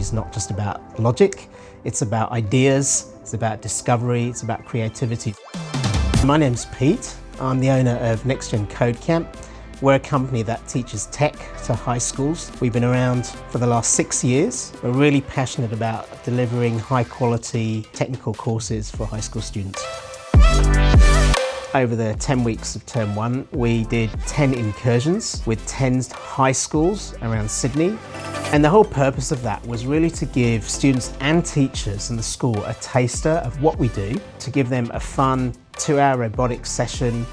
is not just about logic, it's about ideas, it's about discovery, it's about creativity. My name's Pete. I'm the owner of Nexgen Code Camp. We're a company that teaches tech to high schools. We've been around for the last 6 years. We're really passionate about delivering high quality technical courses for high school students. Over the 10 weeks of term 1, we did 10 incursions with 10 high schools around Sydney. And the whole purpose of that was really to give students and teachers in the school a taster of what we do, to give them a fun 2-hour robotics session.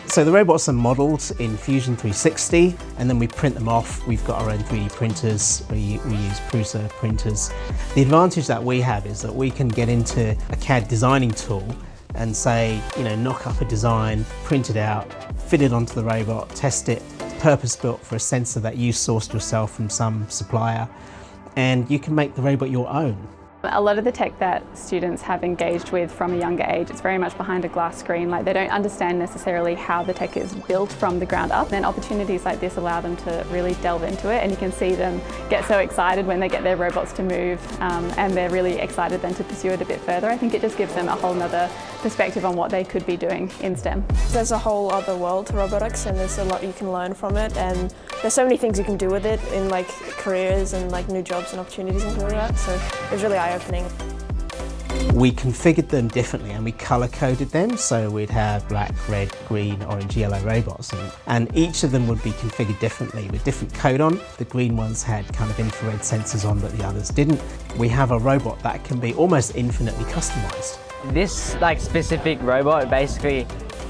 So the robots are modelled in Fusion 360 and then we print them off. We've got our own 3D printers, we use Prusa printers. The advantage that we have is that we can get into a CAD designing tool and say, knock up a design, print it out, fit it onto the robot, test it, purpose-built for a sensor that you sourced yourself from some supplier, and you can make the robot your own. A lot of the tech that students have engaged with from a younger age, it's very much behind a glass screen. Like, they don't understand necessarily how the tech is built from the ground up. Then opportunities like this allow them to really delve into it, and you can see them get so excited when they get their robots to move, and they're really excited then to pursue it a bit further. I think it just gives them a whole nother perspective on what they could be doing in STEM. There's a whole other world to robotics, and there's a lot you can learn from it, and there's so many things you can do with it in careers and new jobs and opportunities and things like that. So it was really eye-opening. We configured them differently and we colour-coded them, so we'd have black, red, green, orange, yellow robots, and each of them would be configured differently with different code on. The green ones had kind of infrared sensors on, but the others didn't. We have a robot that can be almost infinitely customised. This specific robot, basically,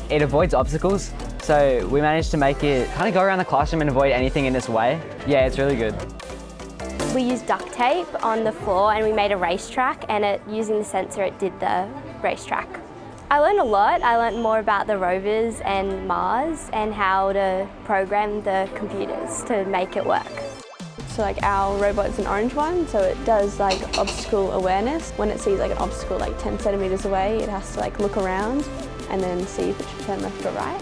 it avoids obstacles. So we managed to make it kind of go around the classroom and avoid anything in its way. Yeah, it's really good. We used duct tape on the floor and we made a racetrack, and using the sensor it did the racetrack. I learned a lot. I learned more about the rovers and Mars and how to program the computers to make it work. So our robot's an orange one, so it does obstacle awareness. When it sees an obstacle 10 centimetres away, it has to look around and then see if it should turn left or right.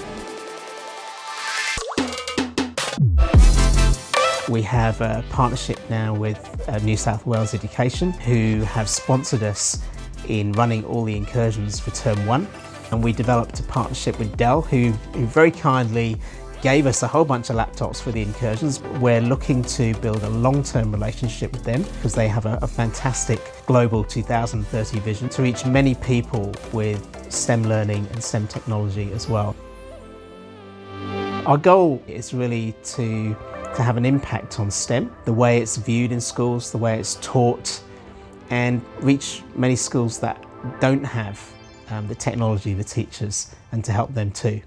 We have a partnership now with New South Wales Education, who have sponsored us in running all the incursions for term 1. And we developed a partnership with Dell, who very kindly gave us a whole bunch of laptops for the incursions. We're looking to build a long-term relationship with them because they have a fantastic global 2030 vision to reach many people with STEM learning and STEM technology as well. Our goal is really to have an impact on STEM, the way it's viewed in schools, the way it's taught, and reach many schools that don't have the technology, the teachers, and to help them too.